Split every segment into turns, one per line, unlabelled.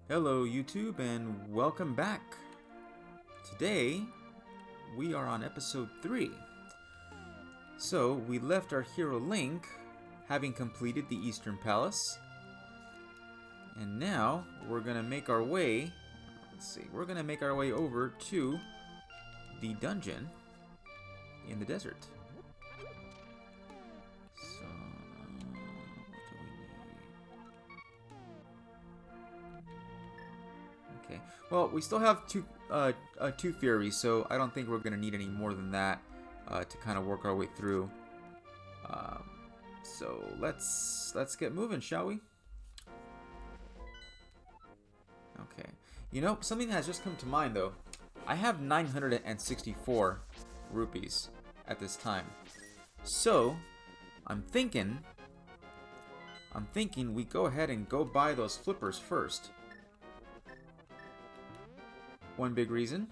Hello YouTube and welcome back. Today we are on episode 3. So we left our hero Link having completed the Eastern Palace. And now we're gonna make our way, we're gonna make our way over to the dungeon in the desert. So what do we need? Okay. Well, we still have two Furies, so I don't think we're gonna need any more than that to kind of work our way through. So let's get moving, shall we? Okay. You know, something has just come to mind though. I have 964 rupees at this time, so I'm thinking we go ahead and go buy those flippers first. One big reason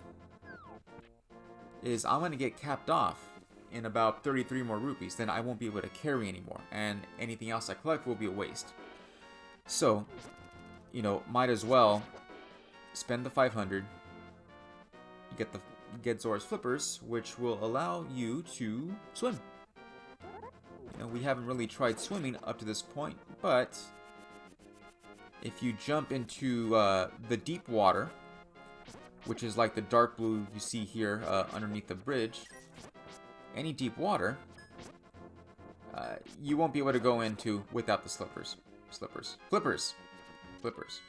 is I'm going to get capped off in about 33 more rupees. Then I won't be able to carry anymore, and anything else I collect will be a waste. So, you know, might as well spend the 500, get Zora's flippers, which will allow you to swim. You know, we haven't really tried swimming up to this point, but if you jump into the deep water, which is like the dark blue you see here underneath the bridge, any deep water, you won't be able to go into without the flippers.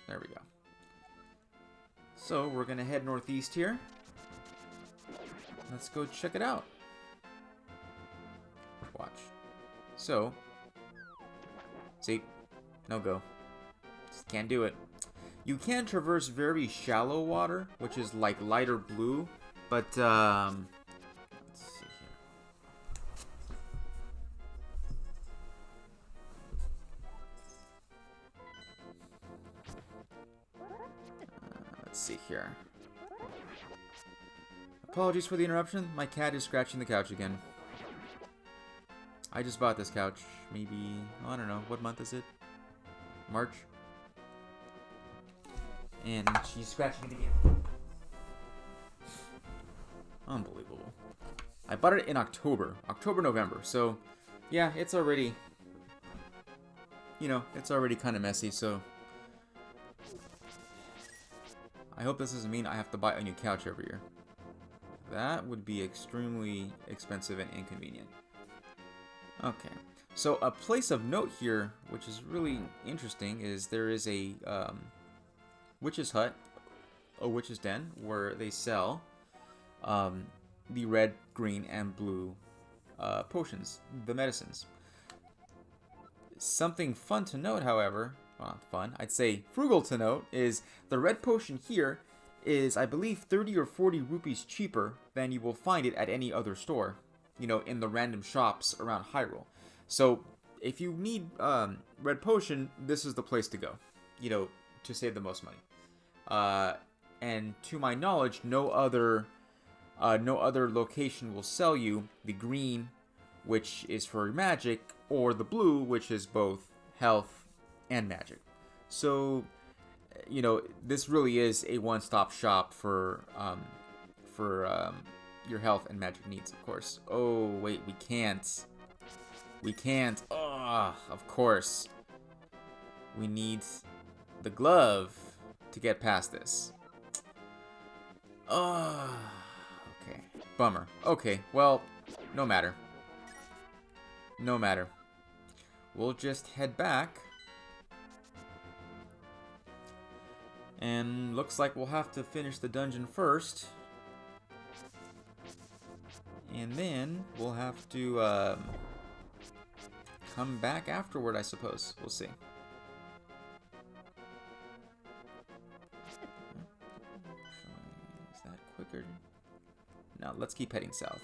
There we go. So we're gonna head northeast here. Let's go check it out. Watch. So, see, no go. Just can't do it. You can traverse very shallow water, which is like lighter blue, but let's see here. Let's see here. Apologies for the interruption. My cat is scratching the couch again. I just bought this couch. Maybe, I don't know, what month is it? March? And she's scratching it again. Unbelievable. I bought it in October, November. So, yeah, it's already, you know, it's already kind of messy. So, I hope this doesn't mean I have to buy a new couch every year. That would be extremely expensive and inconvenient. Okay. So, a place of note here, which is really interesting, is there is a witch's hut, a witch's den, where they sell the red, green, and blue potions, the medicines. Something fun to note, however, well, not fun, I'd say frugal to note, is the red potion here is, I believe, 30 or 40 rupees cheaper than you will find it at any other store, you know, in the random shops around Hyrule. So, if you need red potion, this is the place to go, you know, to save the most money. And to my knowledge, no other location will sell you the green, which is for magic, or the blue, which is both health and magic. So, you know, this really is a one-stop shop for your health and magic needs, of course. Oh wait, we can't. Oh, of course. We need the glove to get past this. Oh, okay. Bummer. Okay, well, no matter. We'll just head back. And looks like we'll have to finish the dungeon first. And then we'll have to come back afterward, I suppose. We'll see. Is that quicker? No, let's keep heading south.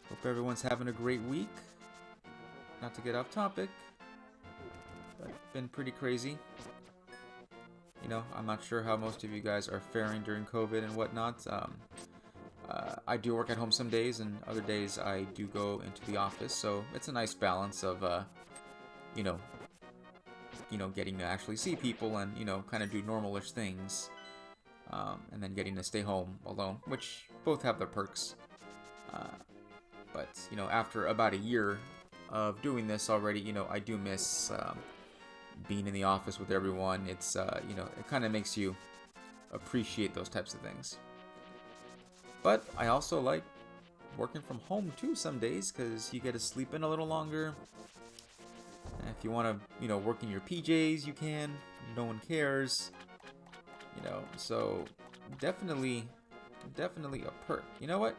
Hope everyone's having a great week. Not to get off topic, but it's been pretty crazy. You know, I'm not sure how most of you guys are faring during COVID and whatnot. I do work at home some days, and other days I do go into the office. So it's a nice balance of, you know, getting to actually see people and, kind of do normal-ish things. And then getting to stay home alone, which both have their perks. But, after about a year of doing this already, I do miss being in the office with everyone. It's, it kind of makes you appreciate those types of things. But I also like working from home too some days, because you get to sleep in a little longer. And if you want to, work in your PJs, you can. No one cares. So definitely a perk. You know what?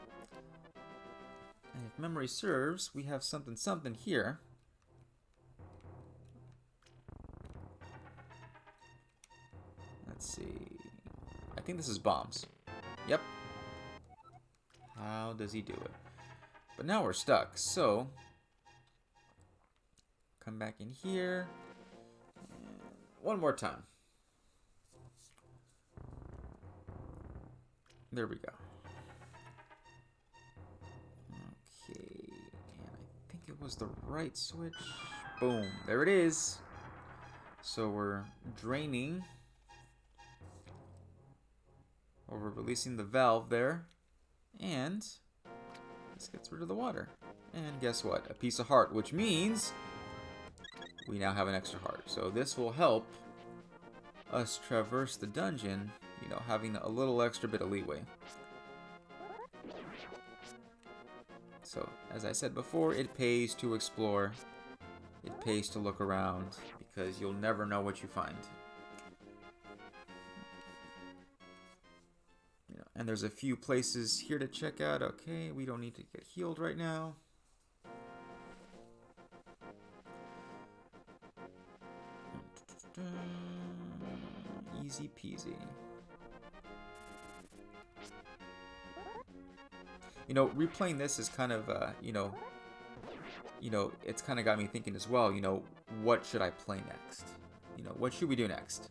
If memory serves, we have something here. Let's see. I think this is bombs. Yep. How does he do it? But now we're stuck, so come back in here. And one more time. There we go. Okay, and I think it was the right switch. Boom, there it is. So we're draining, or we're releasing the valve there, and this gets rid of the water. And guess what? A piece of heart, which means we now have an extra heart. So this will help us traverse the dungeon, having a little extra bit of leeway. So, as I said before, it pays to explore. It pays to look around, because you'll never know what you find. And there's a few places here to check out. Okay, we don't need to get healed right now. Easy peasy. Replaying this is kind of, it's kind of got me thinking as well, what should I play next? What should we do next?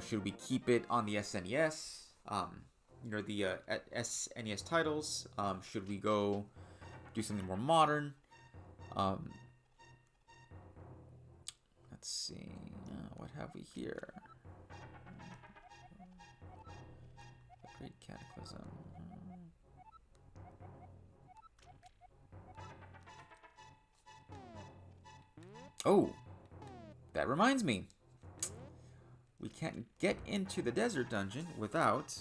Should we keep it on the SNES? The SNES titles? Should we go do something more modern? Let's see. What have we here? The Great Cataclysm. Oh, that reminds me. We can't get into the desert dungeon without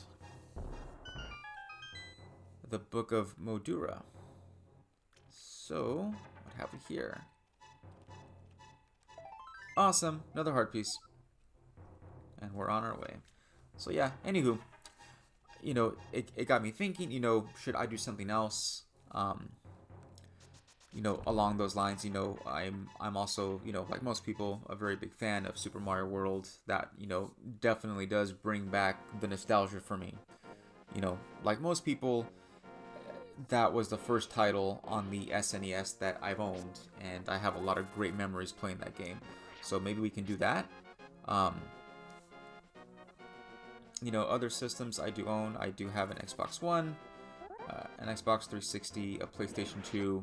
the Book of Modura. So, what have we here? Awesome, another heart piece. And we're on our way. So yeah, anywho, it got me thinking, should I do something else? Along those lines, I'm also, like most people, a very big fan of Super Mario World. That, definitely does bring back the nostalgia for me. Like most people, that was the first title on the SNES that I've owned, and I have a lot of great memories playing that game. So maybe we can do that. Other systems I do own. I do have an Xbox One, an Xbox 360, a PlayStation 2.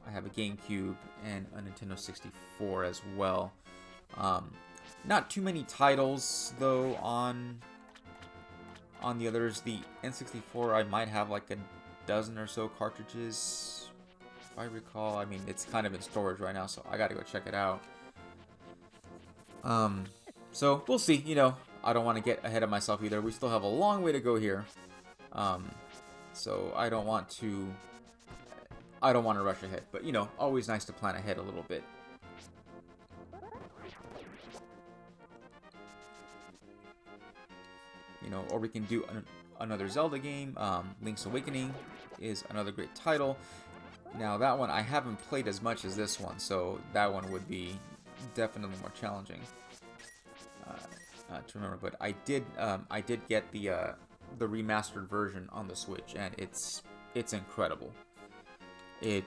I have a GameCube and a Nintendo 64 as well. Not too many titles though on the others. The N64, I might have like a dozen or so cartridges, if I recall. I mean, it's kind of in storage right now, so I gotta go check it out. So we'll see. I don't want to get ahead of myself either. We still have a long way to go here. So I don't want to rush ahead, but always nice to plan ahead a little bit. Or we can do another Zelda game. Link's Awakening is another great title. Now that one I haven't played as much as this one, so that one would be definitely more challenging to remember. But I did get the remastered version on the Switch, and it's incredible. It's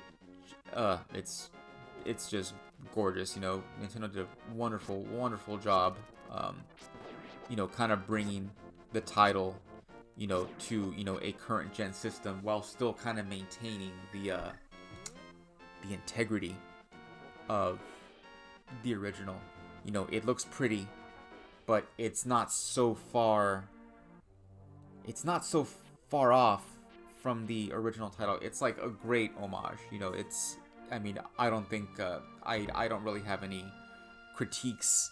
just gorgeous. Nintendo did a wonderful job. Kind of bringing the title, you know, to, you know, a current gen system while still kind of maintaining the integrity of the original. You know, it looks pretty, but it's not so far off from the original title. It's like a great homage. You know, it's, I mean, I don't think I don't really have any critiques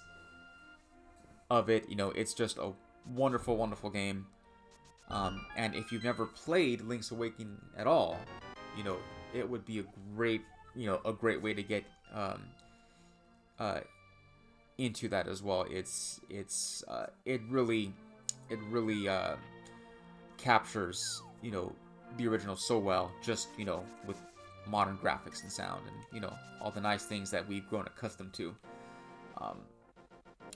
of it. You know, it's just a wonderful, wonderful game. And if you've never played Link's Awakening at all, you know, it would be a great, you know, a great way to get into that as well. It really captures, you know, the original so well, just, you know, with modern graphics and sound and, you know, all the nice things that we've grown accustomed to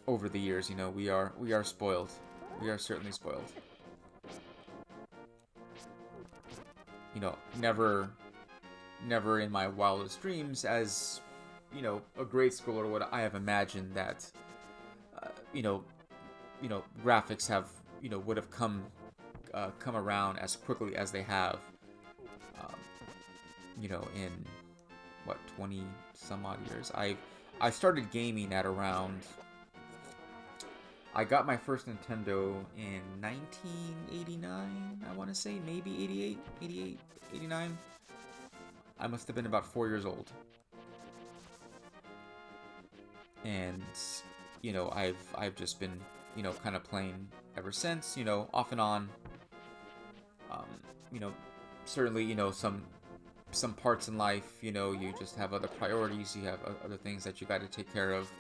over the years. You know, we are spoiled. We are certainly spoiled. You know, never in my wildest dreams, as, you know, a grade schooler, would I have imagined that, you know, graphics have, you know, would have come around as quickly as they have, you know, in what, 20 some odd years. I started gaming at around, I got my first Nintendo in 1989, I want to say, maybe 88, 89. I must have been about 4 years old. And, you know, I've just been, you know, kind of playing ever since, you know, off and on. You know, certainly, you know, some parts in life, you know, you just have other priorities, you have other things that you got to take care of.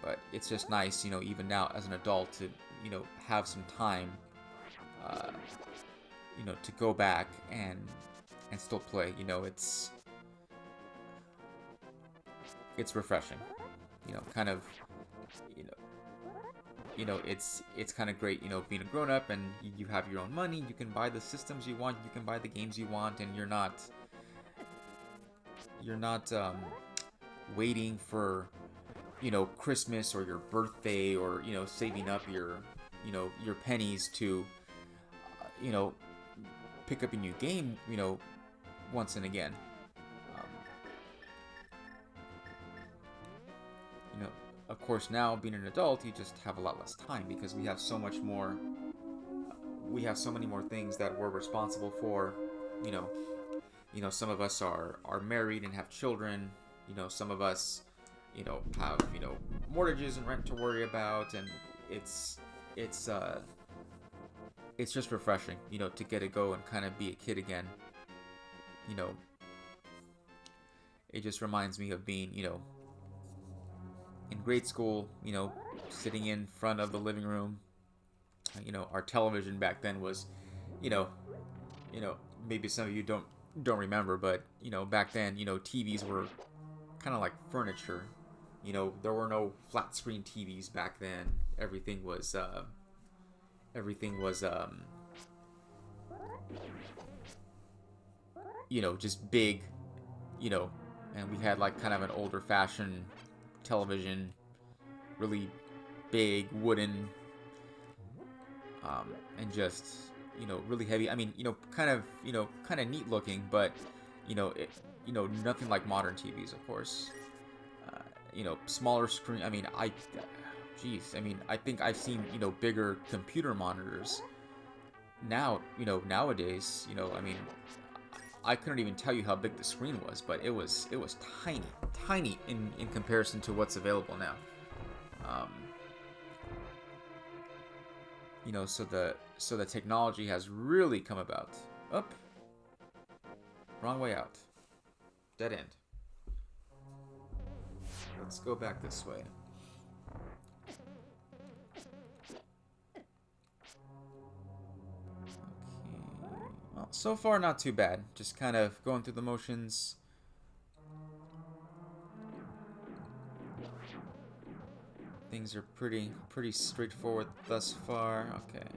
But it's just nice, you know, even now as an adult, to, you know, have some time, you know, to go back and still play. You know, it's refreshing. You know, kind of, you know, it's kind of great, you know, being a grown-up and you have your own money, you can buy the systems you want, you can buy the games you want, and you're not waiting for, you know, Christmas or your birthday, or, you know, saving up your, you know, your pennies to, you know, pick up a new game, you know, once and again. You know, of course, now being an adult, you just have a lot less time because we have so much more. We have so many more things that we're responsible for. You know, some of us are married and have children. You know, some of us, you know, have, you know, mortgages and rent to worry about, and it's just refreshing, you know, to get to go and kind of be a kid again. You know, it just reminds me of being, you know, in grade school, you know, sitting in front of the living room. You know, our television back then was, you know, maybe some of you don't remember, but, you know, back then, you know, TVs were kind of like furniture. You know, there were no flat screen TVs back then. Everything was you know, just big, you know, and we had like kind of an older fashioned television, really big wooden, and just, you know, really heavy. I mean, you know, kind of neat looking, but, you know, nothing like modern TVs, of course. You know, smaller screen. I mean, I think I've seen, you know, bigger computer monitors now, you know, nowadays. You know, I mean, I couldn't even tell you how big the screen was, but it was tiny in comparison to what's available now. You know, so the technology has really come about. Up, wrong way out, dead end. Let's go back this way. Well, so far not too bad. Just kind of going through the motions. Things are pretty straightforward thus far. Okay.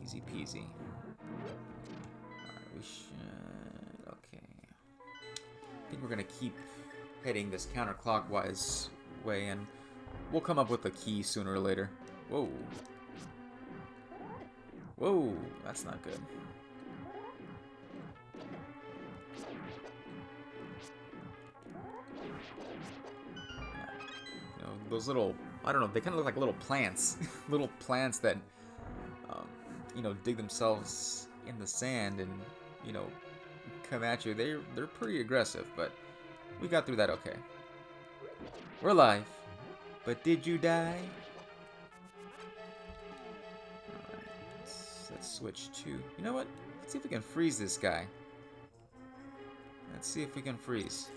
Easy peasy. Alright, we should... Okay. I think we're gonna keep heading this counterclockwise way, and We'll come up with a key sooner or later. Whoa. Whoa, that's not good. You know, those little, I don't know, they kind of look like little plants. Little plants that, you know, dig themselves in the sand and, you know, come at you. They're pretty aggressive, but we got through that okay. We're alive. But did you die? Alright, let's switch to... You know what? Let's see if we can freeze this guy. Let's see if we can freeze.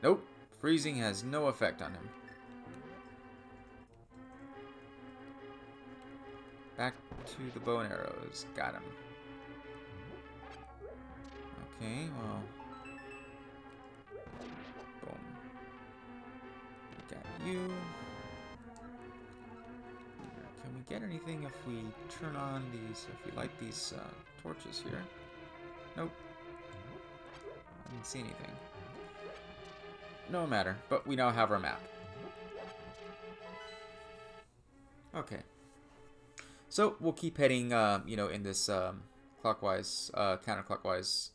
Nope. Freezing has no effect on him. Back to the bow and arrows. Got him. Okay, well... Boom. Got you. Can we get anything if we turn on these, if we light these torches here? Nope. I didn't see anything. No matter, but we now have our map. Okay. So we'll keep heading, you know, in this clockwise, counterclockwise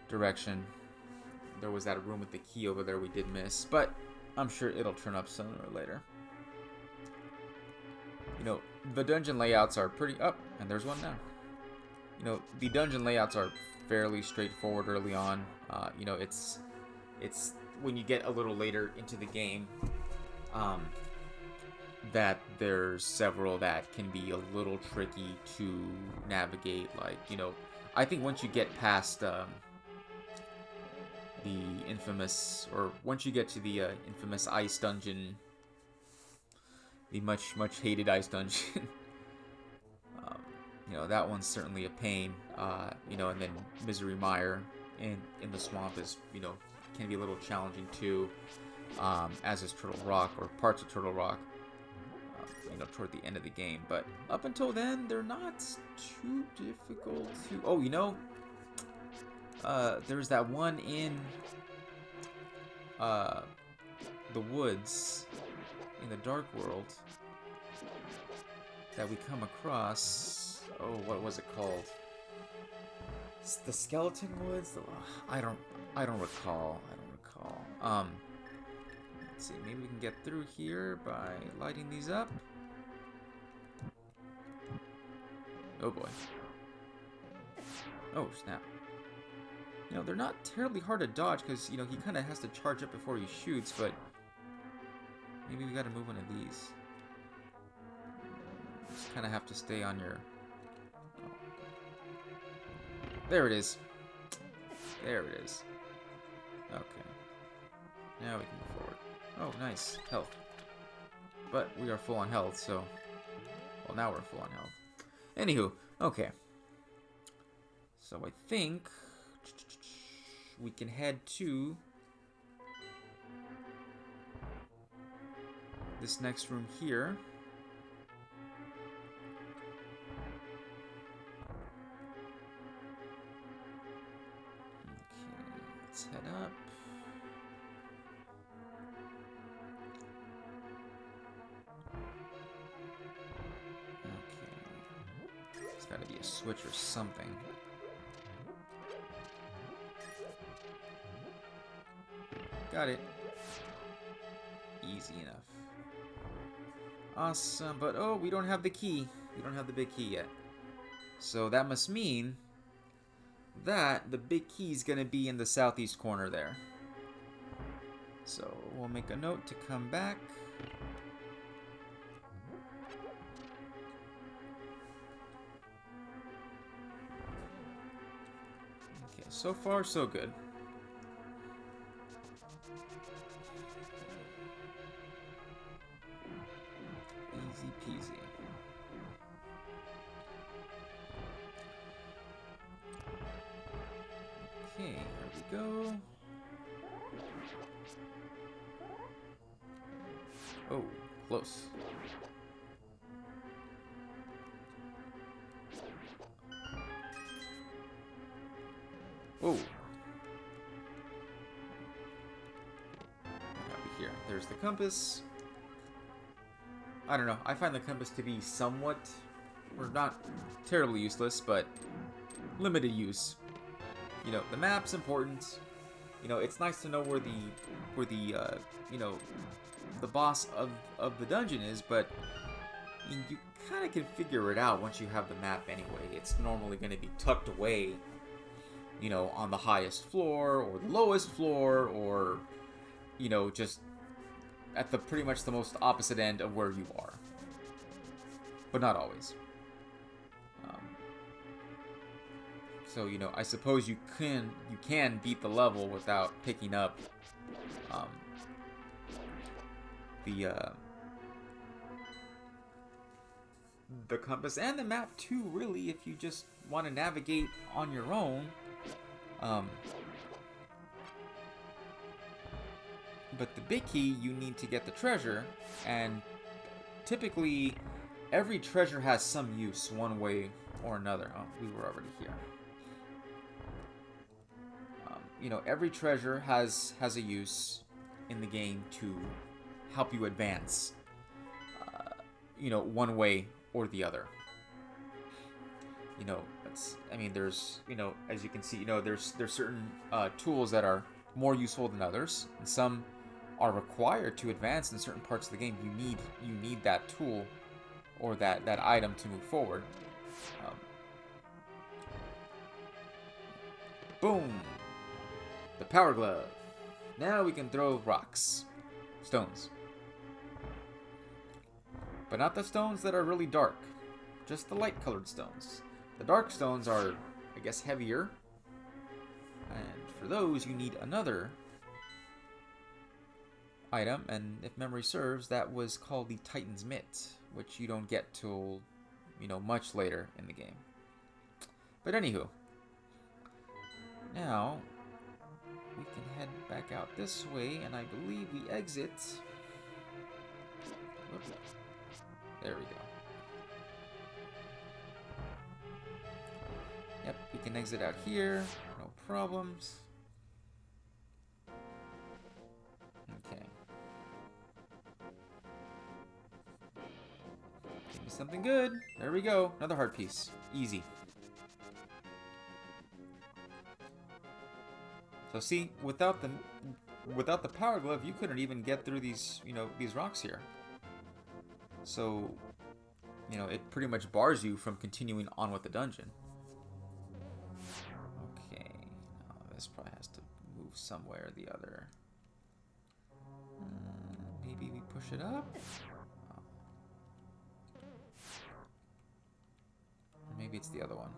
direction. There was that room with the key over there we did miss, but I'm sure it'll turn up sooner or later. You know, the dungeon layouts are pretty... up, and there's one now. You know, the dungeon layouts are fairly straightforward early on. You know, it's when you get a little later into the game, that there's several that can be a little tricky to navigate. Like, you know, I think once you get past the infamous, or once you get to the infamous ice dungeon, the much hated ice dungeon, you know, that one's certainly a pain. You know, and then Misery Mire in the swamp is, you know, can be a little challenging too, as is Turtle Rock, or parts of Turtle Rock, you know, toward the end of the game. But up until then, they're not too difficult to... Oh, you know, there's that one in the woods in the Dark World that we come across. Oh, what was it called? It's the Skeleton Woods? I don't recall. Let's see, maybe we can get through here by lighting these up. Oh boy. Oh, snap. You know, they're not terribly hard to dodge because, you know, he kind of has to charge up before he shoots, but maybe we gotta move one of these. Just kind of have to stay on your... Oh. There it is. There it is. Okay. Now we can move forward. Oh, nice. Health. But we are full on health, so... Well, now we're full on health. Anywho, okay. So I think we can head to this next room here. Okay, let's head up. Okay. There's gotta be a switch or something. Got it. Easy enough. Awesome, but oh, we don't have the key. We don't have the big key yet. So that must mean that the big key is going to be in the southeast corner there. So we'll make a note to come back. Okay, so far so good. Easy peasy. Okay, here we go. Oh, close. Oh. Here. There's the compass. I don't know. I find the compass to be somewhat, or not terribly useless, but limited use. You know, the map's important. You know, it's nice to know where the you know, the boss of the dungeon is, but you kind of can figure it out once you have the map anyway. It's normally going to be tucked away, you know, on the highest floor or the lowest floor, or, you know, just at the pretty much the most opposite end of where you are. But not always. So, you know, I suppose you can beat the level without picking up the compass and the map too, really, if you just want to navigate on your own. But the big key, you need to get the treasure, and typically every treasure has some use one way or another. Oh, we were already here. You know, every treasure has a use in the game to help you advance, you know, one way or the other. You know, I mean, there's, you know, as you can see, you know, there's certain tools that are more useful than others, and some are required to advance in certain parts of the game. You need that tool or that item to move forward. Boom! The power glove. Now we can throw rocks, stones, but not the stones that are really dark. Just the light-colored stones. The dark stones are, I guess, heavier, and for those you need another item, and if memory serves, that was called the Titan's Mitt, which you don't get till, you know, much later in the game. But anywho, now we can head back out this way, and I believe we exit. Whoop. There we go. Yep, we can exit out here, no problems. Okay. Give me something good. There we go. Another heart piece. Easy. So see, without the power glove, you couldn't even get through these, you know, these rocks here. So, you know, it pretty much bars you from continuing on with the dungeon. Okay, now this probably has to move somewhere or the other. Maybe we push it up? Oh. Maybe it's the other one.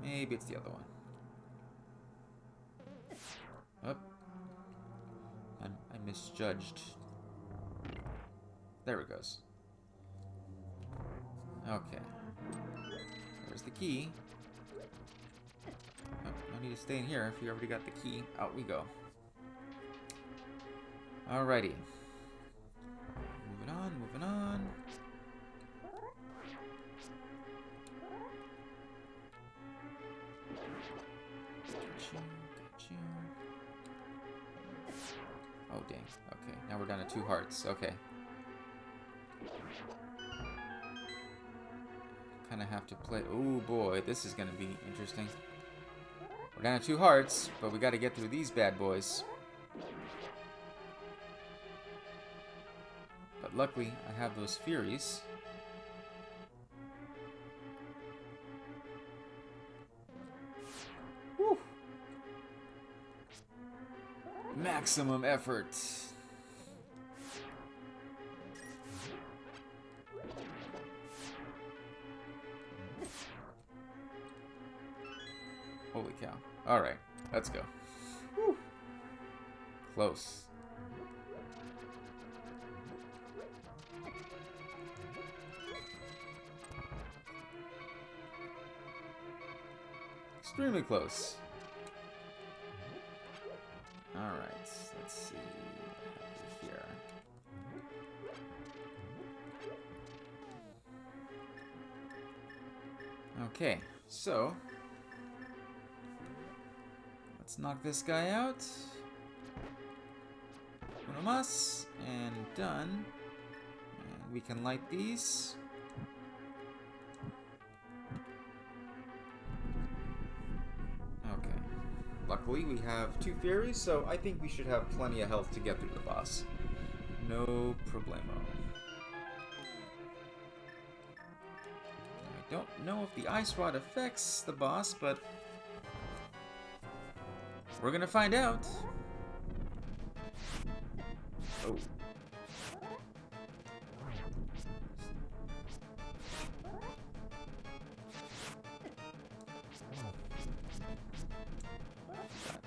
Maybe it's the other one. Oh. I misjudged. There it goes. Okay. There's the key. Oh, no need to stay in here if you already got the key. Out we go. Alrighty. Moving on, moving on. Oh, dang. Okay, now we're down to 2 hearts. Okay. Kind of have to play... Oh, boy. This is going to be interesting. We're down to 2 hearts, but we got to get through these bad boys. But luckily, I have those Furies. Woo! Maximum effort. Holy cow. Alright, let's go. Woo. Close. Extremely close. Alright, let's see what we have here. Okay, so let's knock this guy out. Uno mas, and done. And we can light these. Okay. Luckily, we have 2 fairies, so I think we should have plenty of health to get through the boss. No problemo. I don't know if the ice rod affects the boss, but we're gonna find out. Oh.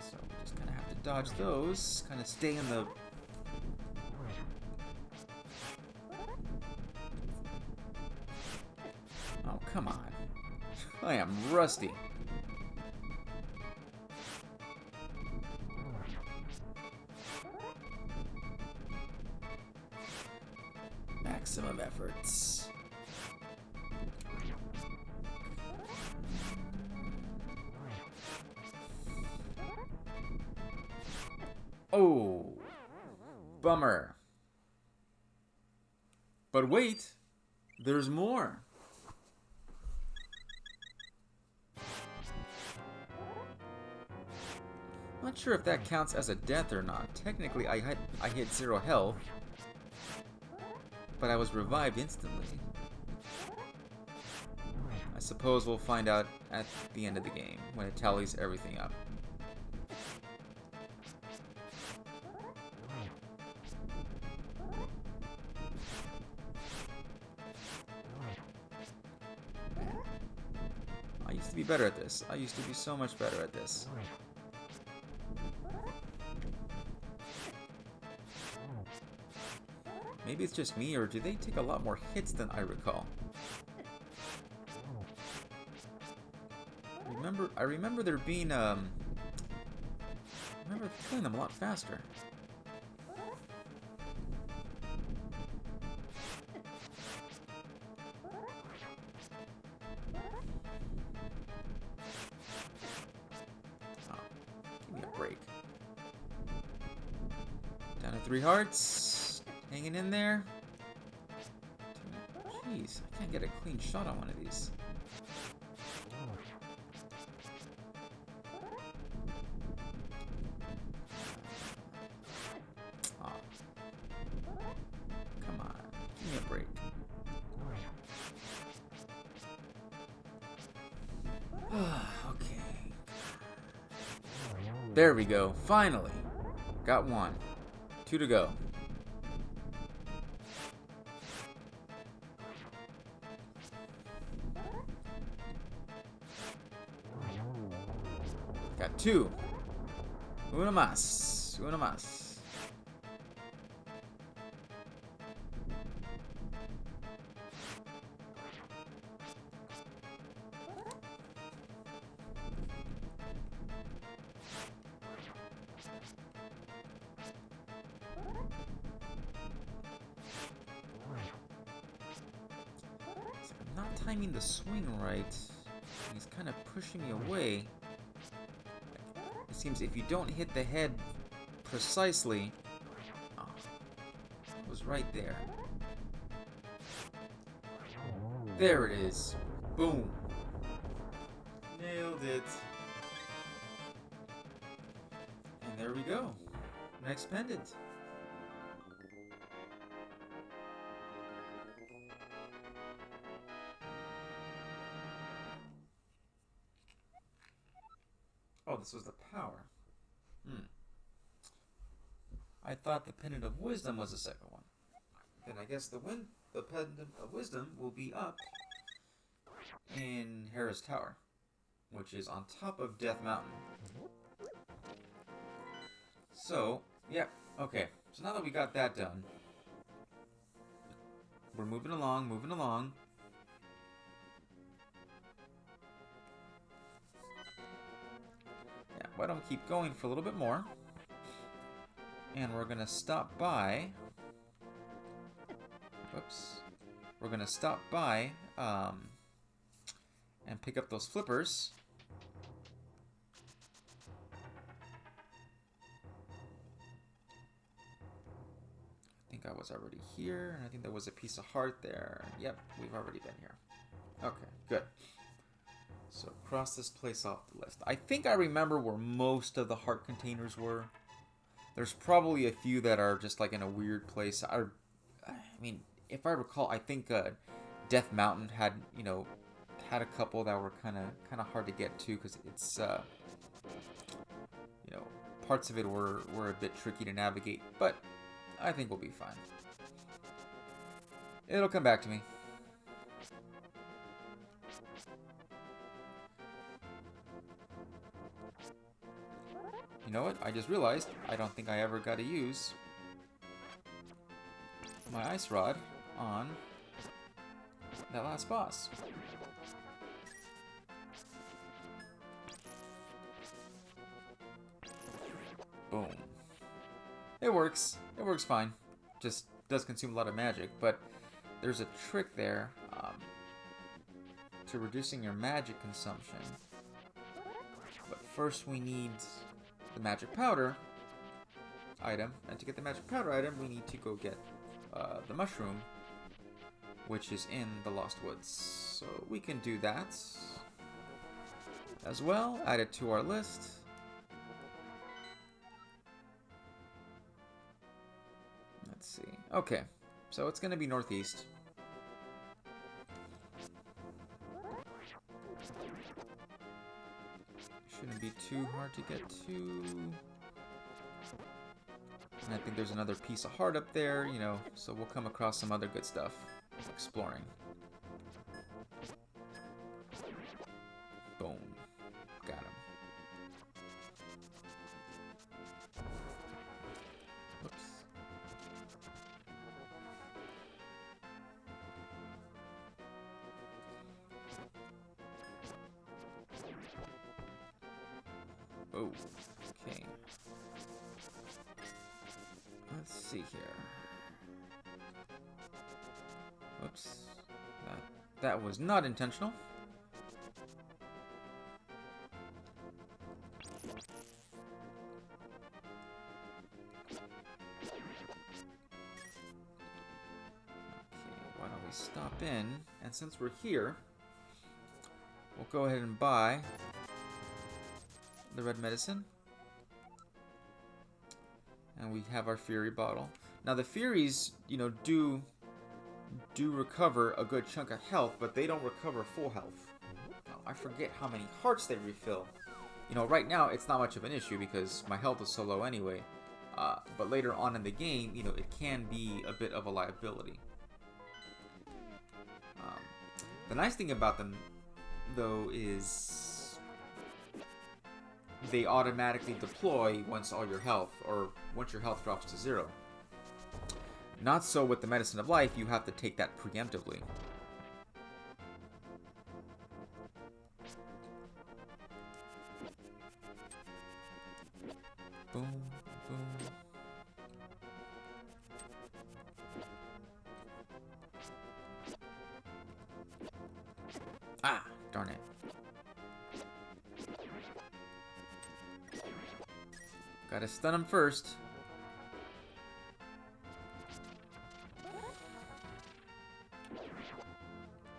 So we just kind of have to dodge those, kind of stay in the... Oh, come on. I am rusty. Maximum efforts. Oh, bummer. But wait, there's more. Not sure if that counts as a death or not. Technically, I hit 0 health, but I was revived instantly. I suppose we'll find out at the end of the game, when it tallies everything up. I used to be better at this. I used to be so much better at this. Maybe it's just me, or do they take a lot more hits than I recall? I remember there being, I remember killing them a lot faster. Oh, give me a break. Down to 3 hearts. Hanging in there. Jeez, I can't get a clean shot on one of these. Oh. Come on, give me a break. Okay. There we go, finally. Got 1. 2 to go. Got 2. Uno más. Uno más. I'm not timing the swing right. He's kind of pushing me away. It seems if you don't hit the head precisely... Oh, it was right there. There it is. Boom. Nailed it. And there we go. Next pendant. Oh, this was the power. I thought the Pendant of Wisdom was the second one. Then I guess the Pendant of Wisdom will be up in Hera's Tower, which is on top of Death Mountain. So, yeah, okay. So now that we got that done, we're moving along, moving along. Yeah, why don't we keep going for a little bit more? And we're gonna stop by. Whoops. We're gonna stop by and pick up those flippers. I think that was already here. And I think there was a piece of heart there. Yep, we've already been here. Okay, good. So cross this place off the list. I think I remember where most of the heart containers were. There's probably a few that are just like in a weird place. I mean, if I recall, I think Death Mountain had, you know, had a couple that were kind of hard to get to because it's, you know, parts of it were a bit tricky to navigate. But I think we'll be fine. It'll come back to me. You know what? I just realized I don't think I ever got to use my ice rod on that last boss. Boom. It works. It works fine. Just does consume a lot of magic, but there's a trick there to reducing your magic consumption. But first we need the magic powder item, and to get the magic powder item we need to go get the mushroom, which is in the Lost Woods. So we can do that as well, add it to our list. Let's see. Okay, so it's gonna be northeast. Shouldn't be too hard to get to. And I think there's another piece of heart up there, you know, so we'll come across some other good stuff exploring. Boom. Got him. Whoops. Oh, okay. Let's see here. Whoops. That was not intentional. Why don't we stop in? And since we're here, we'll go ahead and buy the red medicine. And we have our Fury bottle. Now the Furies, you know, do recover a good chunk of health, but they don't recover full health. Now, I forget how many hearts they refill. You know, right now it's not much of an issue because my health is so low anyway. But later on in the game, you know, it can be a bit of a liability. The nice thing about them, though, is they automatically deploy once all your health, or once your health drops to 0. Not so with the Medicine of Life, you have to take that preemptively. Boom, boom. Ah, darn it. Gotta stun him first.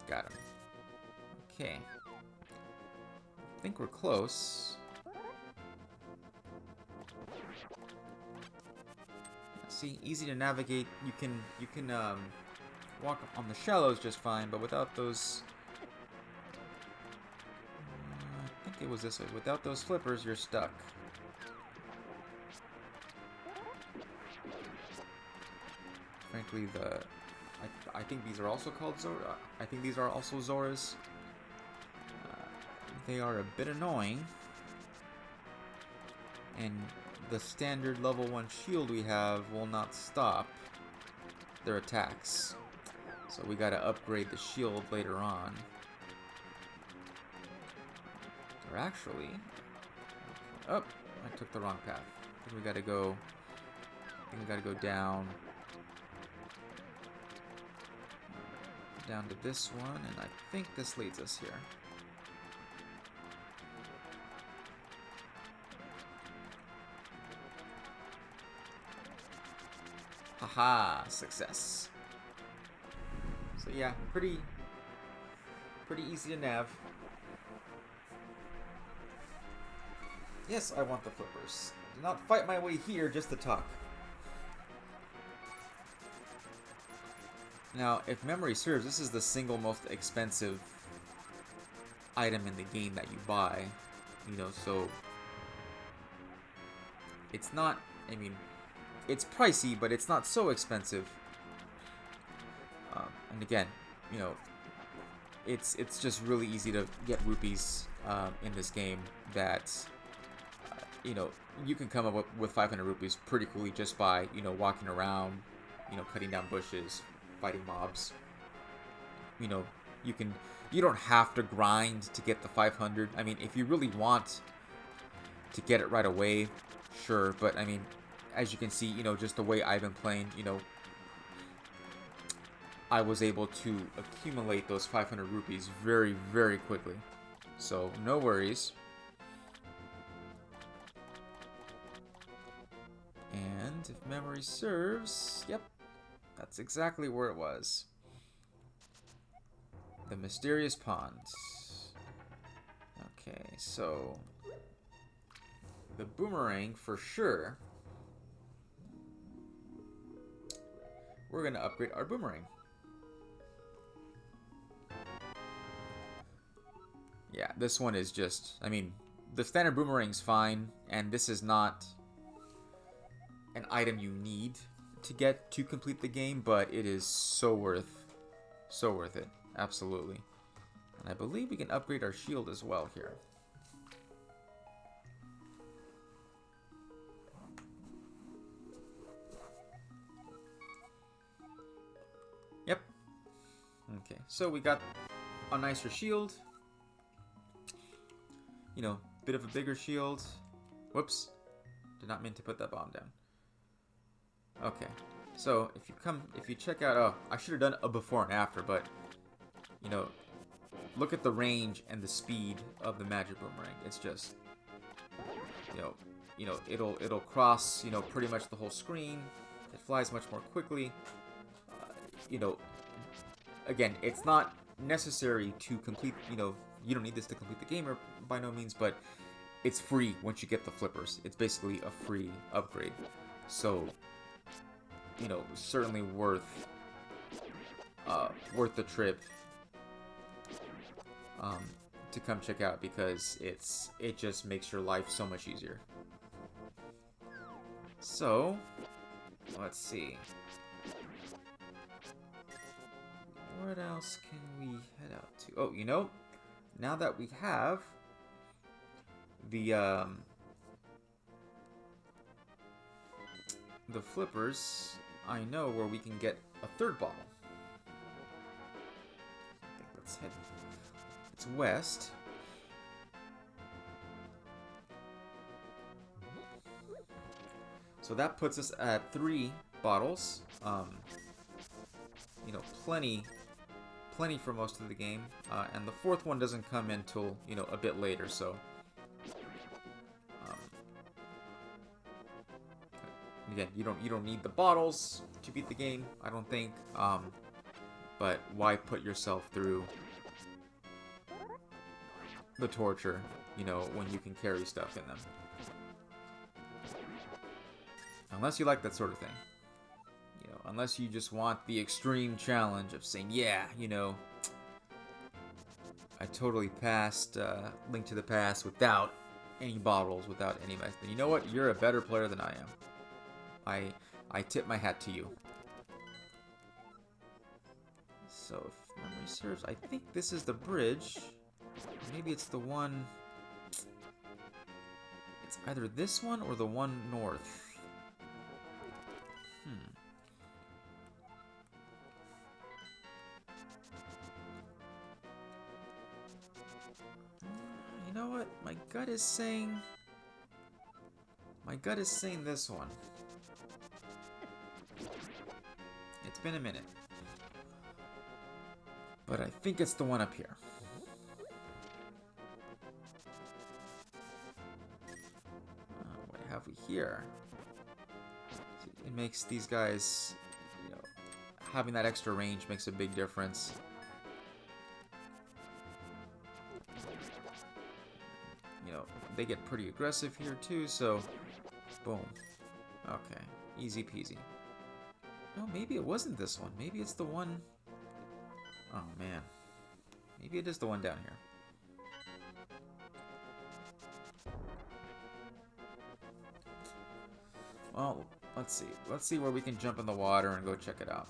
Got him. Okay. I think we're close. See, easy to navigate. You can walk on the shallows just fine, but without those, I think it was this way. Without those flippers, you're stuck. Frankly, I think these are also called Zora. I think these are also Zoras. They are a bit annoying, and the standard level 1 shield we have will not stop their attacks. So we gotta upgrade the shield later on. Or actually, oh, I took the wrong path. I think we gotta go down to this one, and I think this leads us here. Aha! Success. So yeah, pretty easy to nav. Yes, I want the flippers. Do not fight my way here just to talk. Now, if memory serves, this is the single most expensive item in the game that you buy. You know, so it's not, I mean, it's pricey, but it's not so expensive. And again, you know, it's just really easy to get rupees in this game that, you know, you can come up with 500 rupees pretty quickly just by, you know, walking around, you know, cutting down bushes, fighting mobs. You know, you don't have to grind to get the 500. I mean, if you really want to get it right away, sure, but I mean, as you can see, you know, just the way I've been playing, you know, I was able to accumulate those 500 rupees very, very quickly. So, no worries. And if memory serves, yep, that's exactly where it was. The mysterious ponds. Okay, so the boomerang for sure. We're gonna upgrade our boomerang. Yeah, this one is just, I mean, the standard boomerang's fine, and this is not an item you need to get to complete the game, but it is so worth it. Absolutely. And I believe we can upgrade our shield as well here. Yep. Okay, so we got a nicer shield. You know, bit of a bigger shield. Whoops. Did not mean to put that bomb down. Okay. So, if you check out, oh, I should have done a before and after, but, you know, look at the range and the speed of the magic boomerang. It's just, you know, it'll cross, you know, pretty much the whole screen. It flies much more quickly. You know, again, it's not necessary to complete, you know, you don't need this to complete the game, or by no means, but it's free once you get the flippers. It's basically a free upgrade. So, you know, certainly worth the trip to come check out, because it just makes your life so much easier. So, let's see. What else can we head out to? Oh, you know, now that we have the flippers, I know where we can get a third bottle. I think let's head. It's west. So that puts us at 3 bottles. You know, plenty for most of the game, and the 4th one doesn't come in till, you know, a bit later. So, again, you don't need the bottles to beat the game, I don't think. But why put yourself through the torture, you know, when you can carry stuff in them? Unless you like that sort of thing. You know, unless you just want the extreme challenge of saying, yeah, you know, I totally passed Link to the Past without any bottles, without any mess. You know what? You're a better player than I am. I tip my hat to you. So, if memory serves, I think this is the bridge. Maybe it's the one... It's either this one or the one north. You know what? My gut is saying this one. It's been a minute. But I think it's the one up here. What have we here? It makes these guys having that extra range makes a big difference. You know, they get pretty aggressive here too, so boom. Okay, easy peasy. No, maybe it wasn't this one. Maybe it's the one... Oh, man. Maybe it is the one down here. Well, let's see. Let's see where we can jump in the water and go check it out.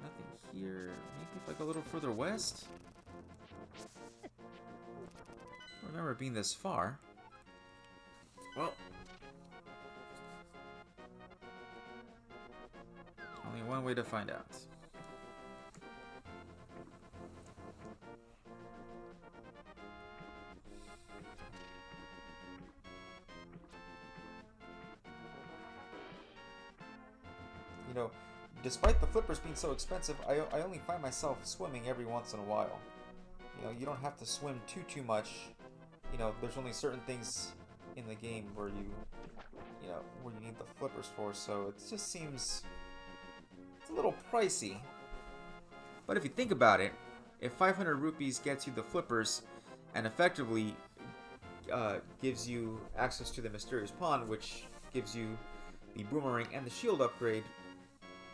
Nothing here. Maybe if I go a little further west? I remember being this far. Well, only one way to find out. You know, despite the flippers being so expensive, I only find myself swimming every once in a while. You know, you don't have to swim too much. You know, there's only certain things in the game where you know, where you need the flippers for, so it just seems it's a little pricey. But if you think about it, if 500 rupees gets you the flippers and effectively gives you access to the mysterious pond, which gives you the boomerang and the shield upgrade,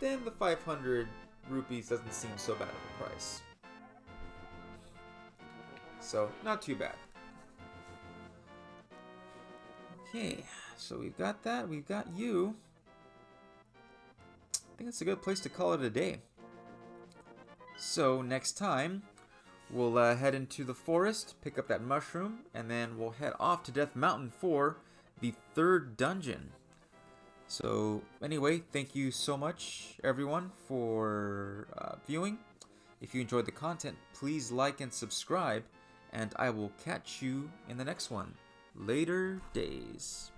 then the 500 rupees doesn't seem so bad of a price. So, not too bad. Okay, so we've got that. We've got you. I think it's a good place to call it a day. So, next time, we'll head into the forest, pick up that mushroom, and then we'll head off to Death Mountain for the 3rd dungeon. So, anyway, thank you so much, everyone, for viewing. If you enjoyed the content, please like and subscribe, and I will catch you in the next one. Later days.